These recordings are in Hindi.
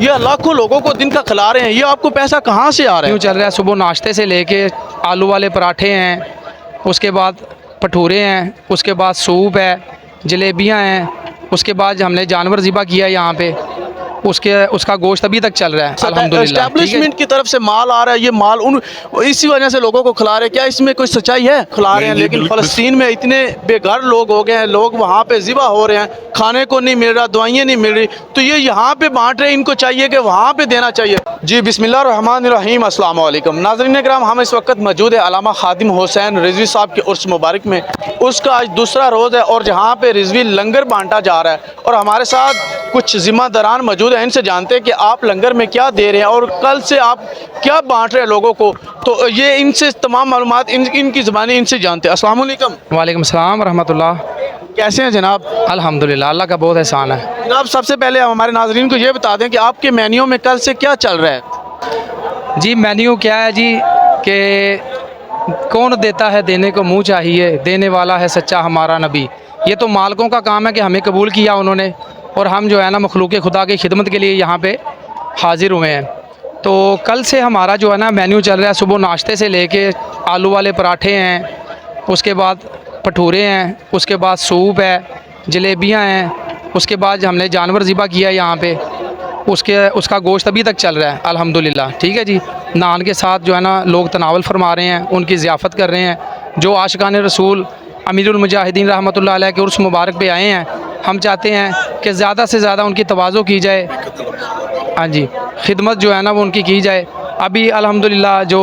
ये लाखों लोगों को दिन का खिला रहे हैं, ये आपको पैसा कहाँ से आ रहा है? यूँ चल रहा है, सुबह नाश्ते से लेके आलू वाले पराठे हैं, उसके बाद भटूरे हैं, उसके बाद सूप है, जलेबियाँ हैं, उसके बाद हमने जानवर ज़िबा किया है यहाँ पे, उसका गोश्त अभी तक चल रहा है अल्हम्दुलिल्लाह। ठीक है। एस्टेब्लिशमेंट की तरफ से माल आ रहा है, ये माल उन इसी वजह से लोगों को खिला रहे हैं। क्या इसमें कोई सच्चाई है? खिला रहे हैं, लेकिन फ़लस्तीन में इतने बेघर लोग हो गए हैं, लोग वहाँ पे ज़िबा हो रहे हैं, खाने को नहीं मिल रहा, दवाइयाँ नहीं मिल रही, तो ये यहाँ पे बांट रहे हैं, इनको चाहिए कि वहाँ पे देना चाहिए। जी बिस्मिल्लाहिर्रहमानिर्रहीम, अस्सलाम वालेकुम नाज़रीन किराम, हम इस वक्त मौजूद है अल्लामा खादिम हुसैन रिजवी साहब के उर्स मुबारक में। उसका आज दूसरा रोज़ है और जहाँ पे रिजवी लंगर बांटा जा रहा है और हमारे साथ कुछ ज़िम्मेदारान मौजूद हैं। इनसे जानते हैं कि आप लंगर में क्या दे रहे हैं और कल से आप क्या बांट रहे हैं लोगों को, तो ये इनसे तमाम मालूमात इनकी ज़बानी इनसे जानते हैं। अस्सलाम वालेकुम। वालेकुम सलाम रहमतुल्लाह। कैसे हैं जनाब? अल्हम्दुलिल्लाह, अल्लाह का बहुत एहसान है। जनाब सबसे पहले हमारे नाज़रीन को ये बता दें कि आपके मेन्यू में कल से क्या चल रहा है? जी मेन्यू क्या है जी कि कौन देता है देने को मुँह चाहिए, देने वाला है सच्चा हमारा नबी। ये तो मालिकों का काम है कि हमें कबूल किया उन्होंने और हम जो है ना मखलूक खुदा की खिदमत के लिए यहाँ पे हाजिर हुए हैं। तो कल से हमारा जो है ना मेन्यू चल रहा है, सुबह नाश्ते से लेके आलू वाले पराठे हैं, उसके बाद भटूरे हैं, उसके बाद सूप है, जलेबियाँ हैं, उसके बाद हमने जानवर ज़िबा किया है यहाँ पे, उसका गोश्त अभी तक चल रहा है अल्हम्दुलिल्लाह। ठीक है जी। नान के साथ जो है ना लोग तनावल फरमा रहे हैं, उनकी ज़ियाफ़त कर रहे हैं। जो आशिकान रसूल अमीरुल मुजाहिदीन रहमतुल्लाह अलैह के उर्स मुबारक पे आए हैं, हम चाहते हैं कि ज़्यादा से ज़्यादा उनकी तवाज़ो की जाए। हाँ जी, खिदमत जो है ना वो उनकी की जाए। अभी अल्हम्दुलिल्लाह जो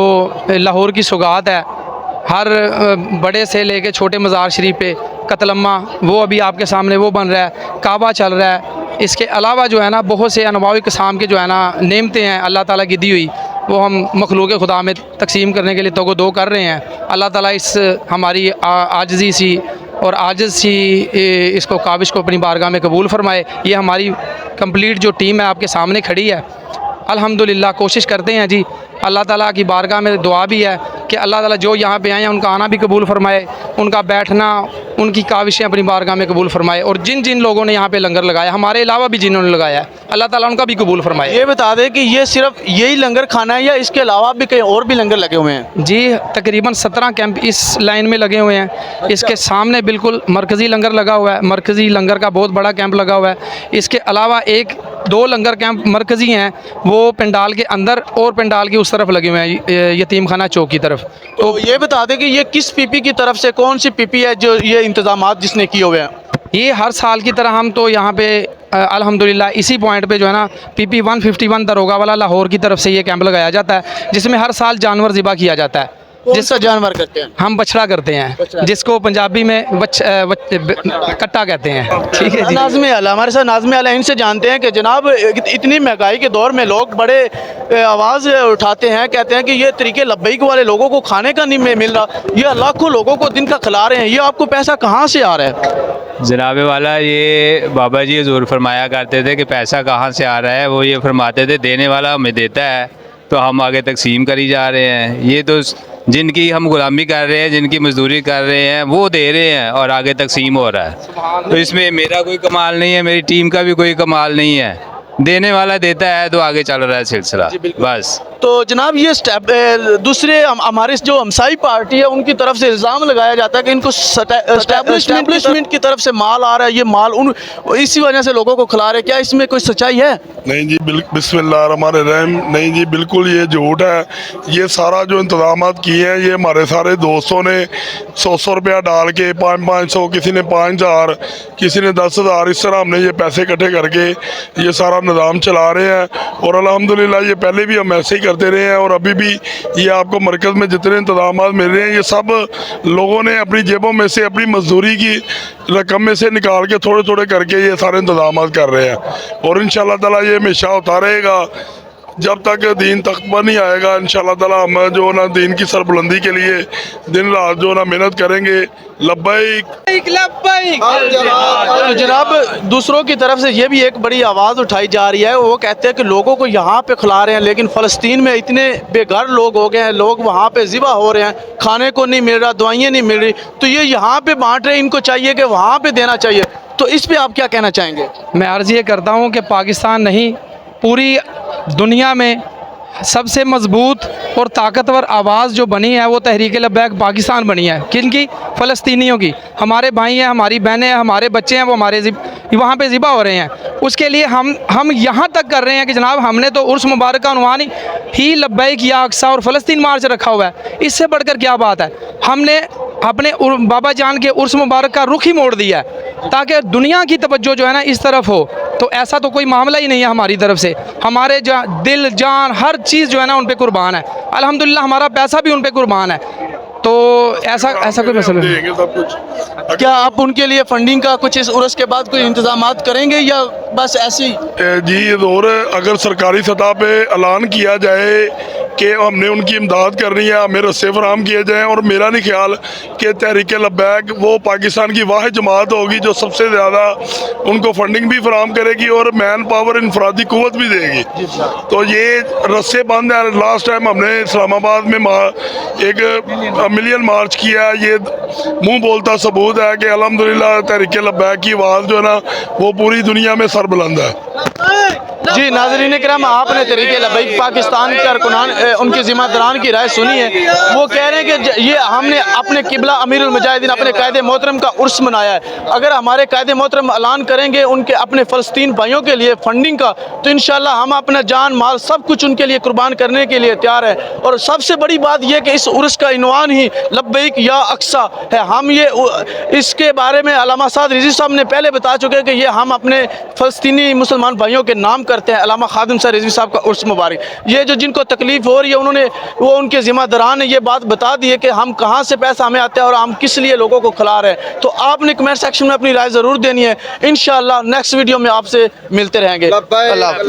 लाहौर की सौगात है, हर बड़े से लेके छोटे मज़ार शरीफ पे कतलम्मा वो अभी आपके सामने वो बन रहा है, काबा चल रहा है। इसके अलावा जो है ना बहुत से अनवाई किस्म के जो है ना नेमतें हैं अल्लाह ताला की दी हुई, वो हम मखलूक खुदा में तकसीम करने के लिए तोगो-दो कर रहे हैं। अल्लाह ताला इस हमारी आजिज़ी सी और आजिज़ सी इसको काबिश को अपनी बारगाह में कबूल फरमाए। ये हमारी कंप्लीट जो टीम है आपके सामने खड़ी है। अल्हम्दुलिल्लाह कोशिश करते हैं जी, अल्लाह ताला की बारगाह में दुआ भी है कि अल्लाह ताला जो यहाँ पे आए हैं उनका आना भी कबूल फरमाए, उनका बैठना, उनकी काविशें अपनी बारगाह में कबूल फरमाए। और जिन जिन लोगों ने यहाँ पे लंगर लगाया, हमारे अलावा भी जिन्होंने लगाया है, अल्लाह ताला उनका भी कबूल फरमाए। ये बता दें कि ये सिर्फ यही लंगर खाना है या इसके अलावा भी कहीं और भी लंगर लगे हुए हैं? जी तकरीबन 17 कैंप इस लाइन में लगे हुए हैं। इसके सामने बिल्कुल मरकज़ी लंगर लगा हुआ है, मरकज़ी लंगर का बहुत बड़ा कैंप लगा हुआ है। इसके अलावा 1-2 लंगर कैंप मरकज़ी हैं, वो पंडाल के अंदर और पंडाल की उस तरफ लगे हुए हैं, यतीम खाना चौक की तरफ। तो ये बता दें कि ये किस पीपी की तरफ से, कौन सी पीपी है जो ये इंतजाम जिसने किए हुए हैं? ये हर साल की तरह हम तो यहाँ पे अल्हम्दुलिल्लाह इसी पॉइंट पे जो है ना PP 151 दरोगा वाला लाहौर की तरफ से ये कैंप लगाया जाता है, जिसमें हर साल जानवर ज़िबा किया जाता है। जिसका जानवर करते हैं? हम बछड़ा करते हैं, जिसको पंजाबी में कट्टा कहते हैं। ठीक है जी। नाज़िम आला हमारे साथ, नाज़िम आला, इनसे जानते हैं कि जनाब इतनी महंगाई के दौर में लोग बड़े आवाज़ उठाते हैं, कहते हैं कि ये तरीके लब्बैक वाले लोगों को खाने का नहीं मिल रहा, ये लाखों लोगों को दिन का खिला रहे हैं, ये आपको पैसा कहाँ से आ रहा है? जनाब वाला, ये बाबा जी ज़रूर फरमाया करते थे कि पैसा कहाँ से आ रहा है। वो ये फरमाते थे देने वाला हमें देता है, तो हम आगे तकसीम करी जा रहे हैं। ये तो जिनकी हम गुलामी कर रहे हैं, जिनकी मजदूरी कर रहे हैं, वो दे रहे हैं और आगे तकसीम हो रहा है। तो इसमें मेरा कोई कमाल नहीं है, मेरी टीम का भी कोई कमाल नहीं है। देने वाला देता है तो आगे चल रहा है सिलसिला बस। तो जनाब ये दूसरे हमारे जो हमसाई पार्टी है उनकी तरफ से इल्ज़ाम लगाया जाता है कि इनको एस्टेब्लिशमेंट की तरफ से माल आ रहा है, ये माल उन इसी वजह से लोगों को खिला रहे हैं। क्या इसमें कोई सच्चाई है? नहीं जी, बिस्मिल्लाहिर्रहमानिर्रहीम, नहीं जी, बिल्कुल ये झूठ है। ये सारा जो इंतजाम किए हैं ये हमारे सारे दोस्तों ने 100 रुपया डाल के 500, किसी ने 5000, किसी ने 10,000, इस तरह हमने ये पैसे इकट्ठे करके ये सारा निज़ाम चला रहे हैं। और अल्हम्दुलिल्लाह ये पहले भी हम ऐसे ही करते रहे हैं और अभी भी ये आपको मरकज़ में जितने इंतजाम मिल रहे हैं ये सब लोगों ने अपनी जेबों में से, अपनी मजदूरी की रकम में से निकाल के थोड़े थोड़े करके ये सारे इंतजाम कर रहे हैं। और इंशाअल्लाह ताला ये हमेशा होता रहेगा जब तक दीन तख्त पर नहीं आएगा। इंशाअल्लाह ताला हम जो ना दीन की सरबुलंदी के लिए दिन रात जो ना मेहनत करेंगे। लब्बैक लब्बैक। जनाब दूसरों की तरफ से ये भी एक बड़ी आवाज़ उठाई जा रही है, वो कहते हैं कि लोगों को यहाँ पे खिला रहे हैं, लेकिन फ़लस्तीन में इतने बेघर लोग हो गए हैं, लोग वहाँ पे ज़िबा हो रहे हैं, खाने को नहीं मिल रहा, दवाइयाँ नहीं मिल रही, तो ये यहाँ पे बांट रहे हैं, इनको चाहिए कि वहाँ पे देना चाहिए। तो इस पर आप क्या कहना चाहेंगे? मैं अर्ज़ ये करता हूँ कि पाकिस्तान नहीं, पूरी दुनिया में सबसे मजबूत और ताकतवर आवाज़ जो बनी है वो तहरीक लब्बैक पाकिस्तान बनी है। किनकी? फ़लस्तीनियों की। हमारे भाई हैं, हमारी बहनें हैं, हमारे बच्चे हैं, वो हमारे वहाँ पे ज़िबा हो रहे हैं। उसके लिए हम यहाँ तक कर रहे हैं कि जनाब हमने तो उर्स मुबारक का उन्वान ही लब्बैक या अक्सा और फ़लस्तीन मार्च रखा हुआ है। इससे बढ़कर क्या बात है? हमने अपने बाबा जान के उर्स मुबारक का रुख ही मोड़ दिया है ताकि दुनिया की तवज्जो जो है ना इस तरफ हो। तो ऐसा तो कोई मामला ही नहीं है हमारी तरफ से। हमारे दिल जान हर चीज़ जो है ना उन पे कुर्बान है। अल्हम्दुलिल्लाह हमारा पैसा भी उन पे कुर्बान है। तो ऐसा कोई मसला नहीं। देंगे सब कुछ। क्या आप उनके लिए फंडिंग का कुछ इस उर्स के बाद कोई इंतजामात करेंगे या बस ऐसे ही? जी और अगर सरकारी सतह पे ऐलान किया जाए कि हमने उनकी इमदाद करनी है, हमें रस्से फराम किए जाएँ, और मेरा नहीं ख्याल कि तहरीक लब्बैक वो पाकिस्तान की वाहिद जमात होगी जो सबसे ज़्यादा उनको फंडिंग भी फराम करेगी और मैन पावर इनफरादी कुव्वत भी देगी। तो ये रस्से बंद है। लास्ट टाइम हमने इस्लामाबाद में एक मिलियन मार्च किया। ये मुंह बोलता सबूत है कि अल्हम्दुलिल्लाह तहरीक लब्बैक की आवाज़ जो है ना वो पूरी दुनिया में सरबुलंद है। जी नाज़रीन किराम, आपने तहरीक लब्बैक पाकिस्तान के कारकुनान उनके ज़िम्मेदारान की राय सुनी है। वो कह रहे हैं कि ये हमने अपने किबला अमीरुल मुजाहिदीन अपने कायदे मोहतरम का उर्स मनाया है। अगर हमारे कायदे मोहतरम ऐलान करेंगे उनके अपने फ़लस्तीन भाइयों के लिए फंडिंग का, तो इंशाअल्लाह हम अपना जान माल सब कुछ उनके लिए कुर्बान करने के लिए तैयार है। और सबसे बड़ी बात यह कि इस उर्स का इनवान ही लब्बैक या अक्सा है। हम ये इसके बारे में अल्लामा साद रिजवी साहब ने पहले बता चुके हैं कि ये हम अपने फ़लस्तीनी मुसलमान भाइयों के नाम करते हैं। अल्लामा खादिम साद रिजवी साहब का उर्स मुबारक। ये जो जिनको तकलीफ़ हो रही है वो उनके ज़िम्मेदारान ने ये बात बता दी है कि हम कहाँ से पैसा हमें आता है और हम किस लिए लोगों को खिला रहे हैं। तो आपने कमेंट सेक्शन में अपनी राय ज़रूर देनी है। इंशाअल्लाह नेक्स्ट वीडियो में आपसे मिलते रहेंगे। अल्लाह हाफ़िज़।